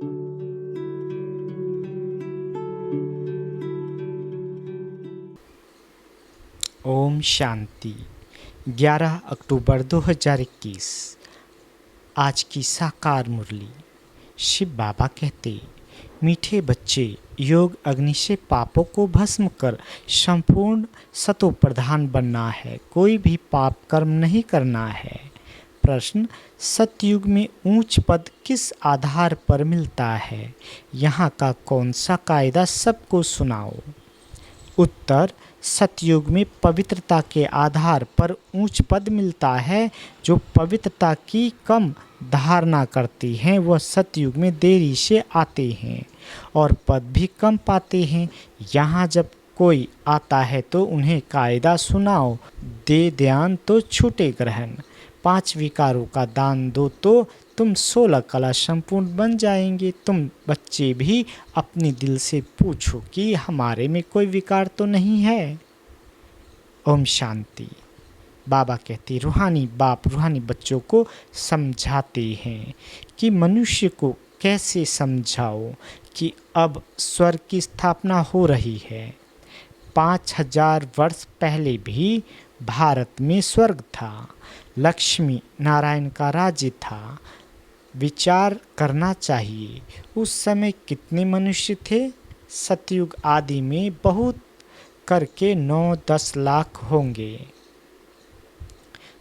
ओम शांति। 11 अक्टूबर 2021 आज की साकार मुरली। शिव बाबा कहते, मीठे बच्चे, योग अग्नि से पापों को भस्म कर संपूर्ण सतो प्रधान बनना है, कोई भी पाप कर्म नहीं करना है। प्रश्न, सतयुग में ऊंच पद किस आधार पर मिलता है? यहाँ का कौन सा कायदा सबको सुनाओ। उत्तर, सतयुग में पवित्रता के आधार पर ऊंच पद मिलता है। जो पवित्रता की कम धारणा करते हैं वह सतयुग में देरी से आते हैं और पद भी कम पाते हैं। यहाँ जब कोई आता है तो उन्हें कायदा सुनाओ, दे ध्यान तो छूटे ग्रहण। 5 विकारों का दान दो तो तुम 16 कला संपूर्ण बन जाएंगे। तुम बच्चे भी अपने दिल से पूछो कि हमारे में कोई विकार तो नहीं है। ओम शांति। बाबा कहते, रूहानी बाप रूहानी बच्चों को समझाते हैं कि मनुष्य को कैसे समझाओ कि अब स्वर्ग की स्थापना हो रही है। 5000 वर्ष पहले भी भारत में स्वर्ग था, लक्ष्मी नारायण का राज्य था। विचार करना चाहिए, उस समय कितने मनुष्य थे? सतयुग आदि में बहुत करके 9-10 लाख होंगे।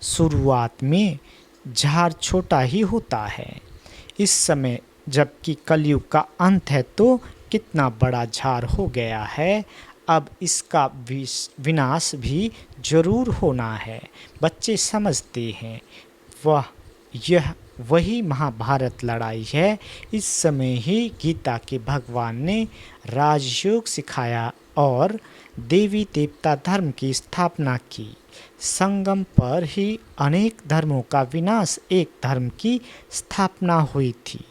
शुरुआत में झाड़ छोटा ही होता है। इस समय जबकि कलयुग का अंत है तो कितना बड़ा झाड़ हो गया है। अब इसका विनाश भी जरूर होना है। बच्चे समझते हैं यह वही महाभारत लड़ाई है। इस समय ही गीता के भगवान ने राजयोग सिखाया और देवी देवता धर्म की स्थापना की। संगम पर ही अनेक धर्मों का विनाश, एक धर्म की स्थापना हुई थी।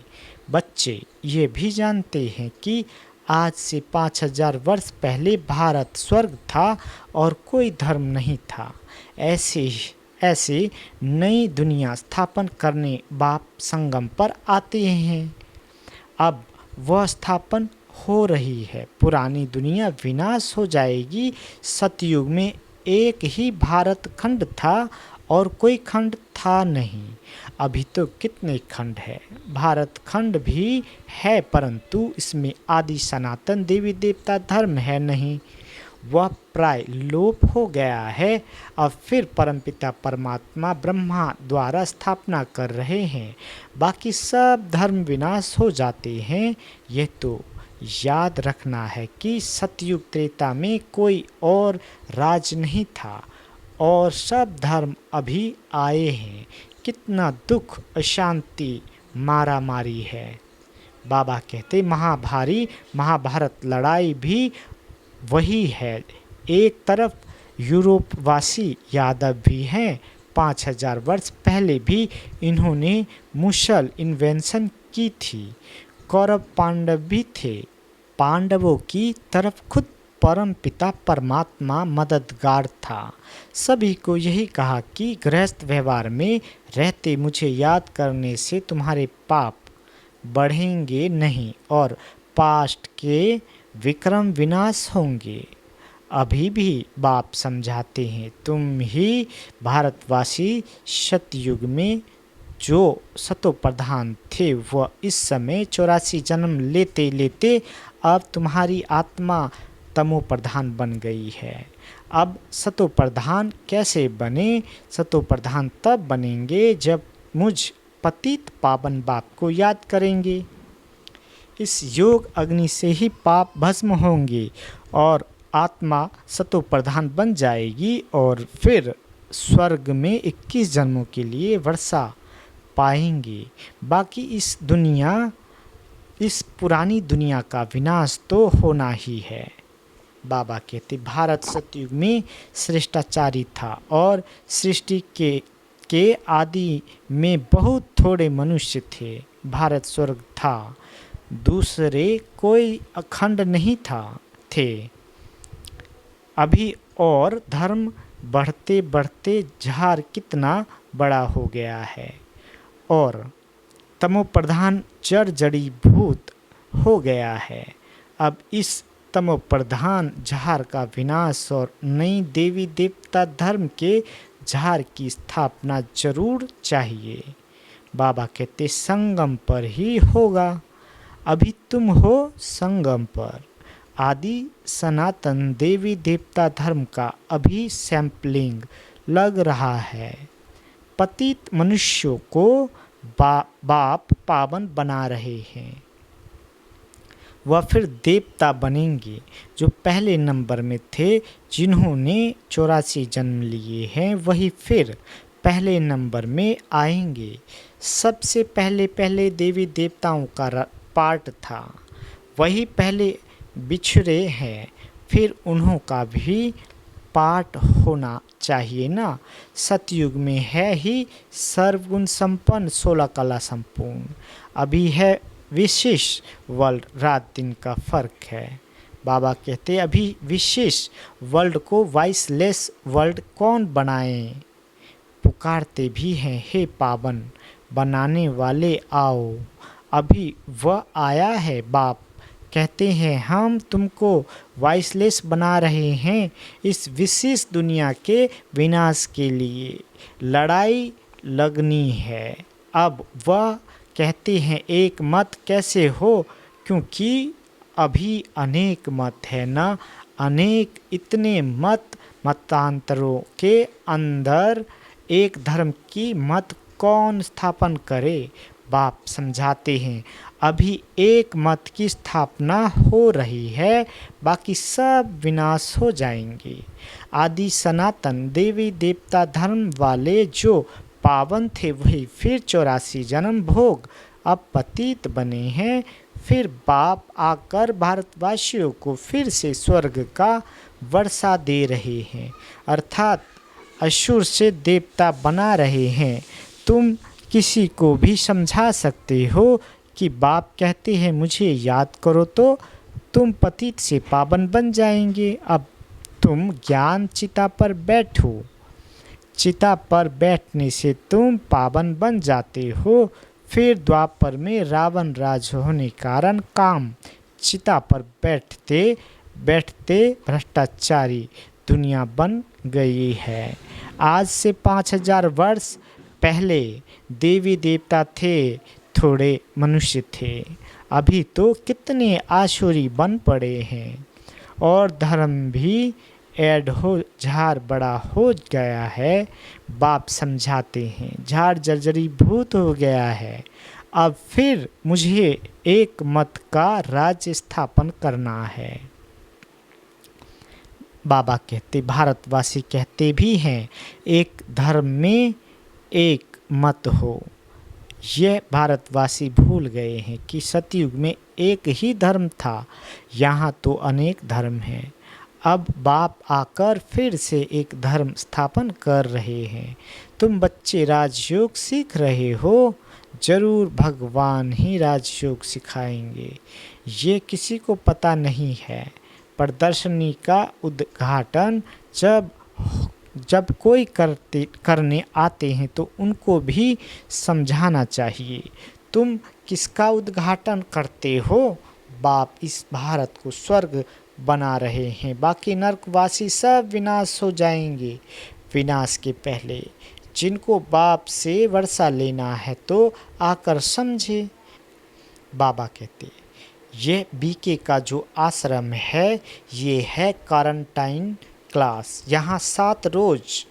बच्चे ये भी जानते हैं कि आज से 5000 वर्ष पहले भारत स्वर्ग था और कोई धर्म नहीं था। ऐसे नई दुनिया स्थापन करने बाप संगम पर आते हैं। अब वह स्थापन हो रही है। पुरानी दुनिया विनाश हो जाएगी। सतयुग में एक ही भारत खंड था और कोई खंड था नहीं। अभी तो कितने खंड है? भारत खंड भी है परंतु इसमें आदि सनातन देवी देवता धर्म है नहीं, वह प्राय लोप हो गया है। अब फिर परमपिता परमात्मा ब्रह्मा द्वारा स्थापना कर रहे हैं। बाकी सब धर्म विनाश हो जाते हैं। यह तो याद रखना है कि सतयुग त्रेता में कोई और राज नहीं था और सब धर्म अभी आए हैं। कितना दुख, अशांति, मारामारी है। बाबा कहते, महाभारत लड़ाई भी वही है। एक तरफ यूरोपवासी यादव भी हैं। 5000 वर्ष पहले भी इन्होंने मुसल इन्वेंशन की थी। कौरव पांडव भी थे। पांडवों की तरफ खुद परम पिता परमात्मा मददगार था। सभी को यही कहा कि गृहस्थ व्यवहार में रहते मुझे याद करने से तुम्हारे पाप बढ़ेंगे नहीं और पास्ट के विक्रम विनाश होंगे। अभी भी बाप समझाते हैं, तुम ही भारतवासी सतयुग में जो सतो प्रधान थे वह इस समय 84 जन्म लेते लेते अब तुम्हारी आत्मा तमो प्रधान बन गई है। अब सतो प्रधान कैसे बने? सतो प्रधान तब बनेंगे जब मुझ पतित पावन बाप को याद करेंगे। इस योग अग्नि से ही पाप भस्म होंगे और आत्मा सतो प्रधान बन जाएगी और फिर स्वर्ग में 21 जन्मों के लिए वर्षा पाएंगे। बाकी इस पुरानी दुनिया का विनाश तो होना ही है। बाबा कहते, भारत सतयुग में श्रेष्ठाचारी था और सृष्टि के आदि में बहुत थोड़े मनुष्य थे। भारत स्वर्ग था, दूसरे कोई अखंड नहीं थे। अभी और धर्म बढ़ते बढ़ते झाड़ कितना बड़ा हो गया है और तमो प्रधान जड़ जड़ी भूत हो गया है। अब इस तमो प्रधान झार का विनाश और नई देवी देवता धर्म के झार की स्थापना जरूर चाहिए। बाबा कहते संगम पर ही होगा। अभी तुम हो संगम पर। आदि सनातन देवी देवता धर्म का अभी सैंपलिंग लग रहा है। पतित मनुष्यों को बाप पावन बना रहे हैं। वह फिर देवता बनेंगे जो पहले नंबर में थे, जिन्होंने 84 जन्म लिए हैं, वही फिर पहले नंबर में आएंगे। सबसे पहले देवी देवताओं का पार्ट था, वही पहले बिछड़े हैं, फिर उन्हों का भी पार्ट होना चाहिए ना। सतयुग में है ही सर्वगुण संपन्न 16 कला संपूर्ण। अभी है विशेष वर्ल्ड, रात दिन का फर्क है। बाबा कहते अभी विशेष वर्ल्ड को वॉइसलेस वर्ल्ड कौन बनाए। पुकारते भी हैं हे पावन बनाने वाले आओ। अभी वह आया है। बाप कहते हैं हम तुमको वॉइसलेस बना रहे हैं इस विशेष दुनिया के विनाश के लिए। लड़ाई लगनी है। अब वह कहते हैं एक मत कैसे हो, क्योंकि अभी अनेक मत है ना। अनेक इतने मतांतरों के अंदर एक धर्म की मत कौन स्थापन करे। बाप समझाते हैं अभी एक मत की स्थापना हो रही है, बाकी सब विनाश हो जाएंगे। आदि सनातन देवी देवता धर्म वाले जो पावन थे वही फिर 84 जन्म भोग अब पतित बने हैं। फिर बाप आकर भारतवासियों को फिर से स्वर्ग का वर्षा दे रहे हैं, अर्थात असुर से देवता बना रहे हैं। तुम किसी को भी समझा सकते हो कि बाप कहते हैं मुझे याद करो तो तुम पतित से पावन बन जाएंगे। अब तुम ज्ञान चिता पर बैठो। चिता पर बैठने से तुम पावन बन जाते हो। फिर द्वापर में रावण राज होने कारण काम चिता पर बैठते बैठते भ्रष्टाचारी दुनिया बन गई है। आज से 5000 वर्ष पहले देवी देवता थे, थोड़े मनुष्य थे। अभी तो कितने आसुरी बन पड़े हैं और धर्म भी ऐड हो झाड़ बड़ा हो गया है। बाप समझाते हैं झाड़ जर्जरी भूत हो गया है। अब फिर मुझे एक मत का राज्य स्थापन करना है। बाबा कहते भारतवासी कहते भी हैं एक धर्म में एक मत हो। यह भारतवासी भूल गए हैं कि सतयुग में एक ही धर्म था, यहाँ तो अनेक धर्म हैं। अब बाप आकर फिर से एक धर्म स्थापन कर रहे हैं। तुम बच्चे राजयोग सीख रहे हो, जरूर भगवान ही राजयोग सिखाएंगे। ये किसी को पता नहीं है। प्रदर्शनी का उद्घाटन जब कोई करने आते हैं तो उनको भी समझाना चाहिए। तुम किसका उद्घाटन करते हो? बाप इस भारत को स्वर्ग बना रहे हैं, बाकी नरकवासी सब विनाश हो जाएंगे। विनाश के पहले जिनको बाप से वर्षा लेना है तो आकर समझे। बाबा कहते ये बीके का जो आश्रम है ये है क्वारंटाइन क्लास। यहाँ 7 रोज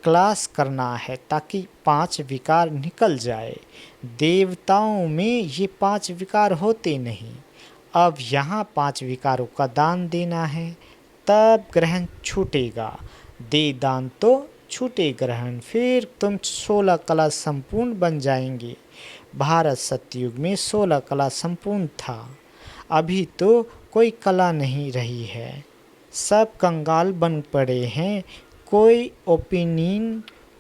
क्लास करना है ताकि 5 विकार निकल जाए। देवताओं में ये 5 विकार होते नहीं। अब यहाँ 5 विकारों का दान देना है, तब ग्रहण छूटेगा। दे दान तो छूटे ग्रहण। फिर तुम 16 कला संपूर्ण बन जाएंगे। भारत सतयुग में 16 कला संपूर्ण था। अभी तो कोई कला नहीं रही है, सब कंगाल बन पड़े हैं। कोई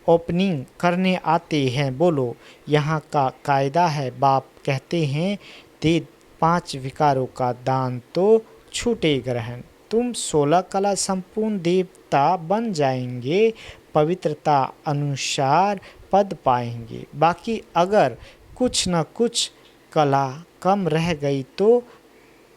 ओपनिंग करने आते हैं, बोलो यहाँ का कायदा है। बाप कहते हैं दे 5 विकारों का दान तो छूटे ग्रहण। तुम 16 कला संपूर्ण देवता बन जाएंगे, पवित्रता अनुसार पद पाएंगे। बाकी अगर कुछ न कुछ कला कम रह गई तो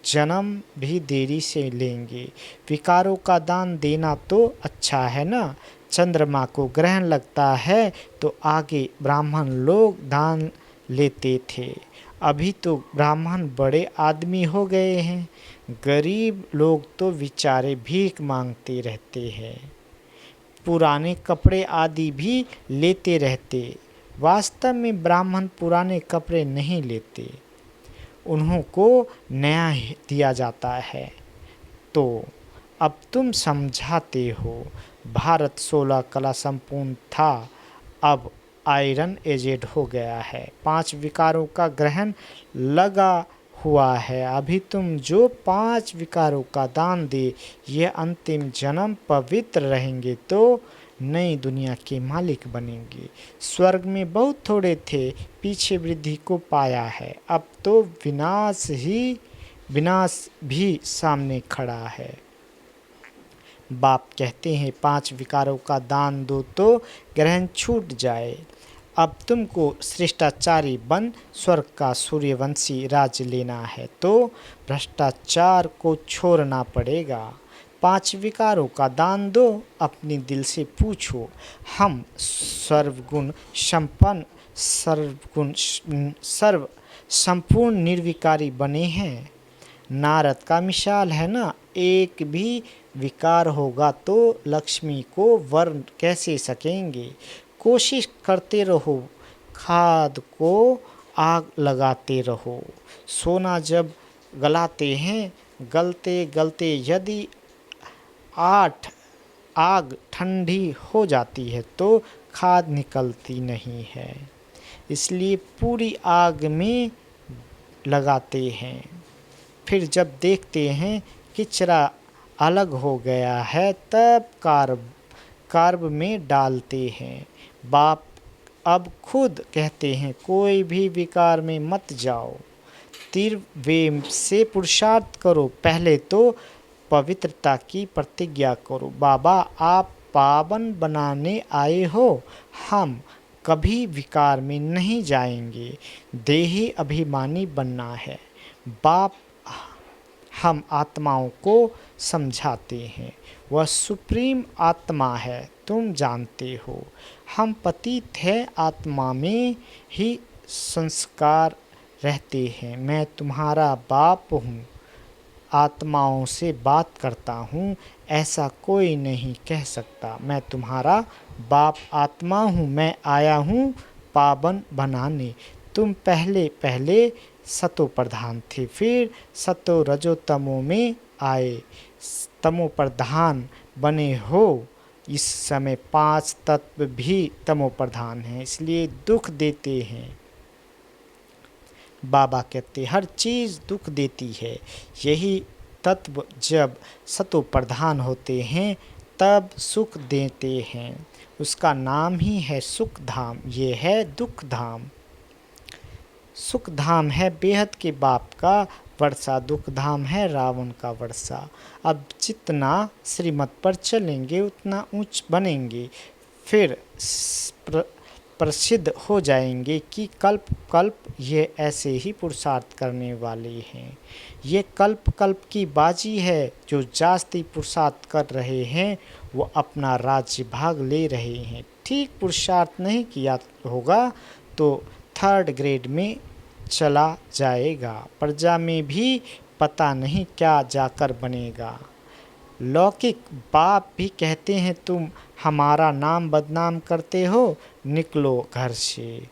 जन्म भी देरी से लेंगे। विकारों का दान देना तो अच्छा है ना। चंद्रमा को ग्रहण लगता है तो आगे ब्राह्मण लोग दान लेते थे, अभी तो ब्राह्मण बड़े आदमी हो गए हैं, गरीब लोग तो बेचारे भीख मांगते रहते हैं, पुराने कपड़े आदि भी लेते रहते। वास्तव में ब्राह्मण पुराने कपड़े नहीं लेते, उन्हों को नया दिया जाता है। तो अब तुम समझाते हो। भारत 16 कला संपूर्ण था, अब आयरन एजेड हो गया है। 5 विकारों का ग्रहण लगा हुआ है। अभी तुम जो 5 विकारों का दान दे, ये अंतिम जन्म पवित्र रहेंगे तो नई दुनिया के मालिक बनेंगे। स्वर्ग में बहुत थोड़े थे, पीछे वृद्धि को पाया है, अब तो विनाश भी सामने खड़ा है। बाप कहते हैं 5 विकारों का दान दो तो ग्रहण छूट जाए। अब तुमको श्रेष्ठाचारी बन स्वर्ग का सूर्यवंशी राज लेना है तो भ्रष्टाचार को छोड़ना पड़ेगा। 5 विकारों का दान दो, अपने दिल से पूछो, हम सर्वगुण संपन्न सर्व संपूर्ण निर्विकारी बने हैं। नारद का मिसाल है ना, एक भी विकार होगा तो लक्ष्मी को वर्ण कैसे सकेंगे। कोशिश करते रहो, खाद को आग लगाते रहो। सोना जब गलाते हैं, गलते गलते यदि आग ठंडी हो जाती है तो खाद निकलती नहीं है, इसलिए पूरी आग में लगाते हैं। फिर जब देखते हैं किचरा अलग हो गया है तब कार्ब में डालते हैं। बाप अब खुद कहते हैं कोई भी विकार में मत जाओ, तीव्र से पुरुषार्थ करो, पहले तो पवित्रता की प्रतिज्ञा करो। बाबा आप पावन बनाने आए हो, हम कभी विकार में नहीं जाएंगे, देही अभिमानी बनना है। बाप हम आत्माओं को समझाते हैं, वह सुप्रीम आत्मा है, तुम जानते हो। हम पतित हैं, आत्मा में ही संस्कार रहते हैं। मैं तुम्हारा बाप हूँ, आत्माओं से बात करता हूँ, ऐसा कोई नहीं कह सकता। मैं तुम्हारा बाप आत्मा हूँ, मैं आया हूँ पावन बनाने। तुम पहले पहले सतो प्रधान थे, फिर सतो रजो तमो में आए, तमो प्रधान बने हो। इस समय 5 तत्व भी तमो प्रधान हैं, इसलिए दुख देते हैं। बाबा कहते हर चीज़ दुख देती है। यही तत्व जब सतो प्रधान होते हैं तब सुख देते हैं। उसका नाम ही है सुख धाम, ये है दुख धाम। सुख धाम है बेहद के बाप का वर्षा, दुख धाम है रावण का वर्षा। अब जितना श्रीमत पर चलेंगे उतना ऊंच बनेंगे, फिर प्रसिद्ध हो जाएंगे कि कल्प कल्प ये ऐसे ही पुरुषार्थ करने वाले हैं। ये कल्प कल्प की बाजी है, जो जास्ती पुरुषार्थ कर रहे हैं वो अपना राज्य भाग ले रहे हैं। ठीक पुरुषार्थ नहीं किया होगा तो 3rd ग्रेड में चला जाएगा, प्रजा में भी पता नहीं क्या जाकर बनेगा। लौकिक बाप भी कहते हैं तुम हमारा नाम बदनाम करते हो, निकलो घर से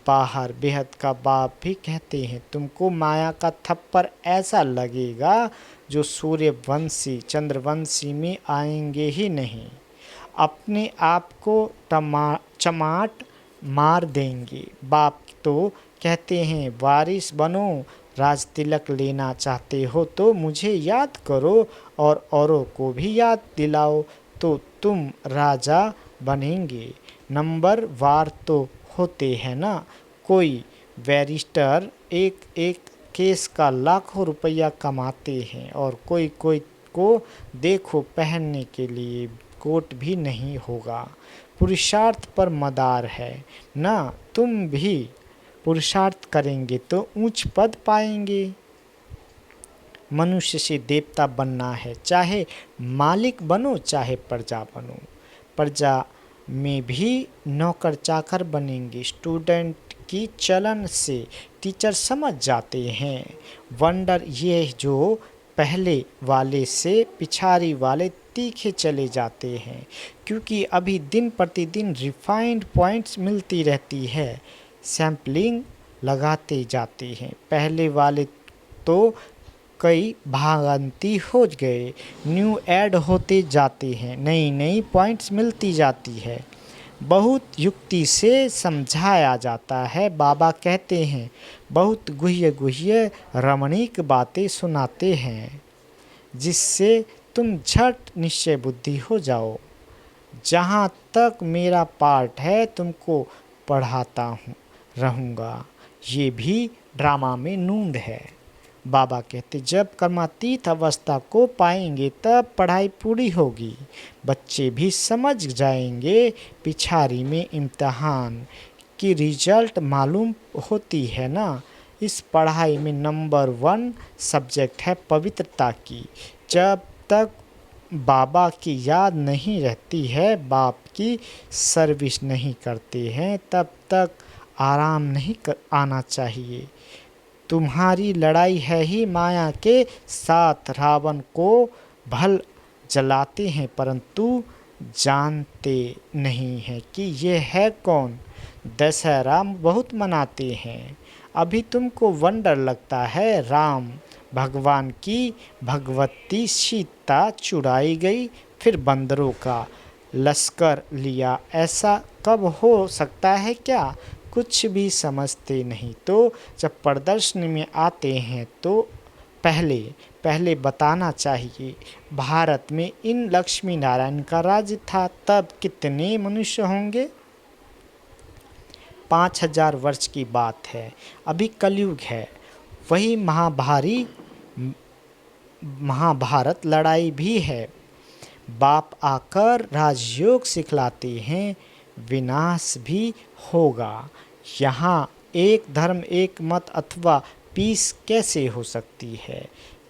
बाहर। बेहद का बाप भी कहते हैं तुमको माया का थप्पड़ ऐसा लगेगा जो सूर्यवंशी चंद्रवंशी में आएंगे ही नहीं, अपने आप को चमाट मार देंगे। बाप तो कहते हैं वारिस बनो, राज तिलक लेना चाहते हो तो मुझे याद करो और औरों को भी याद दिलाओ तो तुम राजा बनेंगे। नंबर वार तो होते हैं ना, कोई बैरिस्टर एक एक केस का लाखों रुपया कमाते हैं और कोई कोई को देखो पहनने के लिए कोट भी नहीं होगा। पुरुषार्थ पर मदार है ना, तुम भी पुरुषार्थ करेंगे तो ऊंच पद पाएंगे। मनुष्य से देवता बनना है, चाहे मालिक बनो चाहे प्रजा बनो। प्रजा में भी नौकर चाकर बनेंगे। स्टूडेंट की चलन से टीचर समझ जाते हैं। वंडर ये जो पहले वाले से पिछाड़ी वाले तीखे चले जाते हैं, क्योंकि अभी दिन प्रतिदिन रिफाइंड पॉइंट्स मिलती रहती है। सैम्पलिंग लगाते जाते हैं। पहले वाले तो कई भागंती हो गए, न्यू ऐड होते जाते हैं, नई नई पॉइंट्स मिलती जाती है। बहुत युक्ति से समझाया जाता है। बाबा कहते हैं बहुत गुह्य गुह्य रमणीक बातें सुनाते हैं, जिससे तुम झट निश्चय बुद्धि हो जाओ। जहाँ तक मेरा पार्ट है तुमको पढ़ाता हूँ रहूँगा। ये भी ड्रामा में नूंद है। बाबा कहते जब कर्मातीत अवस्था को पाएंगे तब पढ़ाई पूरी होगी। बच्चे भी समझ जाएंगे। पिछाड़ी में इम्तिहान की रिजल्ट मालूम होती है ना। इस पढ़ाई में नंबर 1 सब्जेक्ट है पवित्रता की। जब तक बाबा की याद नहीं रहती है, बाप की सर्विस नहीं करते हैं, तब तक आराम नहीं आना चाहिए। तुम्हारी लड़ाई है ही माया के साथ। रावण को भल जलाते हैं परंतु जानते नहीं हैं कि ये है कौन। दशहरा बहुत मनाते हैं। अभी तुमको वंडर लगता है। राम भगवान की भगवती सीता चुराई गई, फिर बंदरों का लश्कर लिया। ऐसा कब हो सकता है क्या? कुछ भी समझते नहीं। तो जब प्रदर्शनी में आते हैं तो पहले बताना चाहिए भारत में इन लक्ष्मी नारायण का राज्य था, तब कितने मनुष्य होंगे? 5000 वर्ष की बात है। अभी कलयुग है। वही महाभारत लड़ाई भी है। बाप आकर राजयोग सिखलाते हैं, विनाश भी होगा। यहाँ एक धर्म एक मत अथवा पीस कैसे हो सकती है?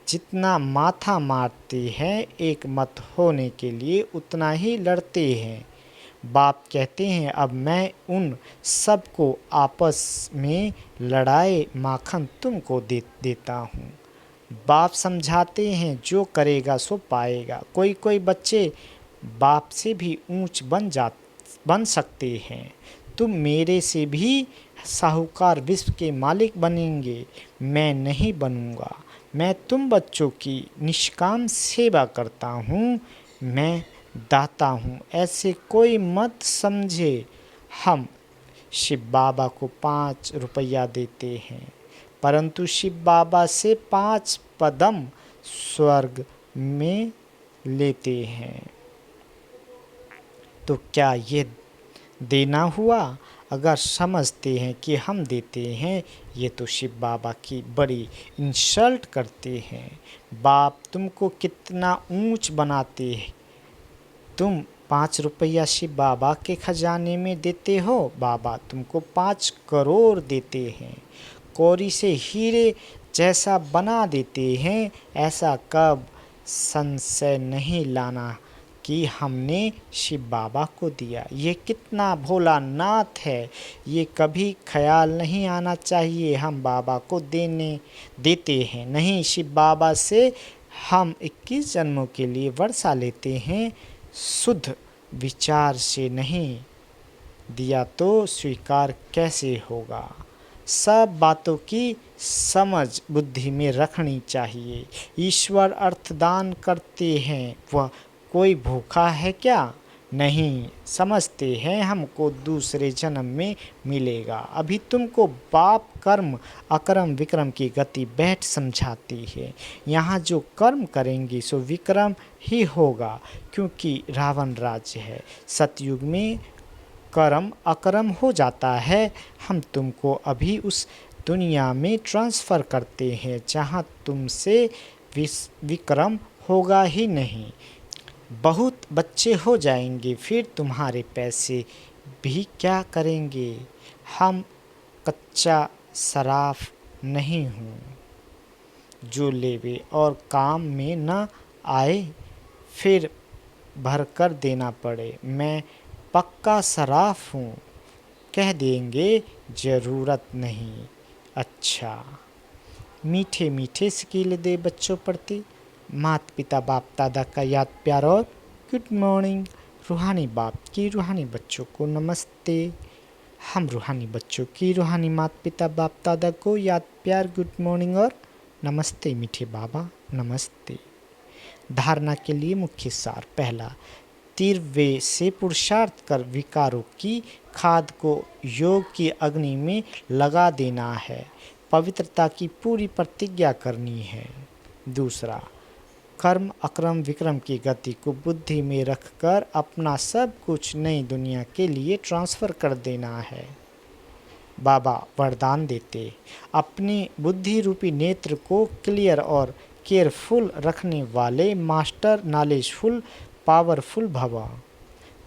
जितना माथा मारते हैं एक मत होने के लिए उतना ही लड़ते हैं। बाप कहते हैं अब मैं उन सब को आपस में लड़ाए माखन तुमको देता हूँ। बाप समझाते हैं जो करेगा सो पाएगा। कोई कोई बच्चे बाप से भी ऊंच बन सकते हैं। तुम मेरे से भी साहूकार विश्व के मालिक बनेंगे। मैं नहीं बनूंगा। मैं तुम बच्चों की निष्काम सेवा करता हूँ। मैं दाता हूँ, ऐसे कोई मत समझे। हम शिव बाबा को 5 रुपया देते हैं, परंतु शिव बाबा से 5 पदम स्वर्ग में लेते हैं। तो क्या ये देना हुआ? अगर समझते हैं कि हम देते हैं, ये तो शिव बाबा की बड़ी इंसल्ट करते हैं। बाप तुमको कितना ऊंच बनाते हैं। तुम 5 रुपया शिव बाबा के खजाने में देते हो, बाबा तुमको 5 करोड़ देते हैं। कौड़ी से हीरे जैसा बना देते हैं। ऐसा कब संशय नहीं लाना कि हमने शिव बाबा को दिया। ये कितना भोला नाथ है, ये कभी ख्याल नहीं आना चाहिए हम बाबा को देते हैं। नहीं, शिव बाबा से हम 21 जन्मों के लिए वर्षा लेते हैं। शुद्ध विचार से नहीं दिया तो स्वीकार कैसे होगा? सब बातों की समझ बुद्धि में रखनी चाहिए। ईश्वर अर्थदान करते हैं, वह कोई भूखा है क्या? नहीं, समझते हैं हमको दूसरे जन्म में मिलेगा। अभी तुमको बाप कर्म अकर्म विक्रम की गति बैठ समझाती है। यहाँ जो कर्म करेंगे सो विक्रम ही होगा, क्योंकि रावण राज्य है। सतयुग में कर्म अकर्म हो जाता है। हम तुमको अभी उस दुनिया में ट्रांसफ़र करते हैं जहाँ तुमसे विक्रम होगा ही नहीं। बहुत बच्चे हो जाएंगे, फिर तुम्हारे पैसे भी क्या करेंगे? हम कच्चा शराफ नहीं हूँ। जो लेवे और काम में न आए फिर भर कर देना पड़े। मैं पक्का सराफ हूँ, कह देंगे ज़रूरत नहीं। अच्छा, मीठे मीठे स्किल दे बच्चों प्रति माता पिता बाप दादा का याद प्यार और गुड मॉर्निंग। रूहानी बाप की रूहानी बच्चों को नमस्ते। हम रूहानी बच्चों की रूहानी माता पिता बाप दादा को याद प्यार गुड मॉर्निंग और नमस्ते मीठे बाबा नमस्ते। धारणा के लिए मुख्य सार। पहला, तीव्र से पुरुषार्थ कर विकारों की खाद को योग की अग्नि में लगा देना है, पवित्रता की पूरी प्रतिज्ञा करनी है। दूसरा, कर्म अक्रम विक्रम की गति को बुद्धि में रखकर अपना सब कुछ नई दुनिया के लिए ट्रांसफ़र कर देना है। बाबा वरदान देते, अपने बुद्धि रूपी नेत्र को क्लियर और केयरफुल रखने वाले मास्टर नॉलेजफुल पावरफुल भवा।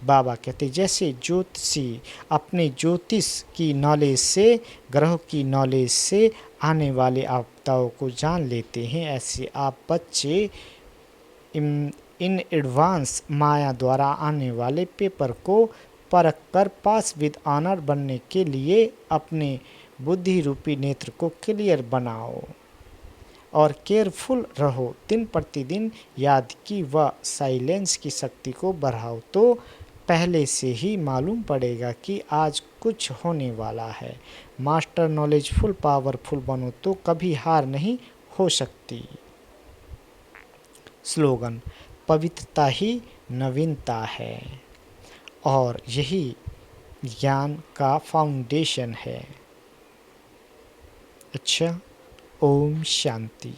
बाबा कहते, जैसे ज्योतिषी अपने ज्योतिष की नॉलेज से, ग्रहों की नॉलेज से आने वाले आपदाओं को जान लेते हैं, ऐसे आप बच्चे इन एडवांस माया द्वारा आने वाले पेपर को परख कर पास विद ऑनर बनने के लिए अपने बुद्धि रूपी नेत्र को क्लियर बनाओ और केयरफुल रहो। दिन प्रतिदिन याद की व साइलेंस की शक्ति को बढ़ाओ तो पहले से ही मालूम पड़ेगा कि आज कुछ होने वाला है। मास्टर नॉलेजफुल पावरफुल बनो तो कभी हार नहीं हो सकती। स्लोगन, पवित्रता ही नवीनता है और यही ज्ञान का फाउंडेशन है। अच्छा, ओम शांति।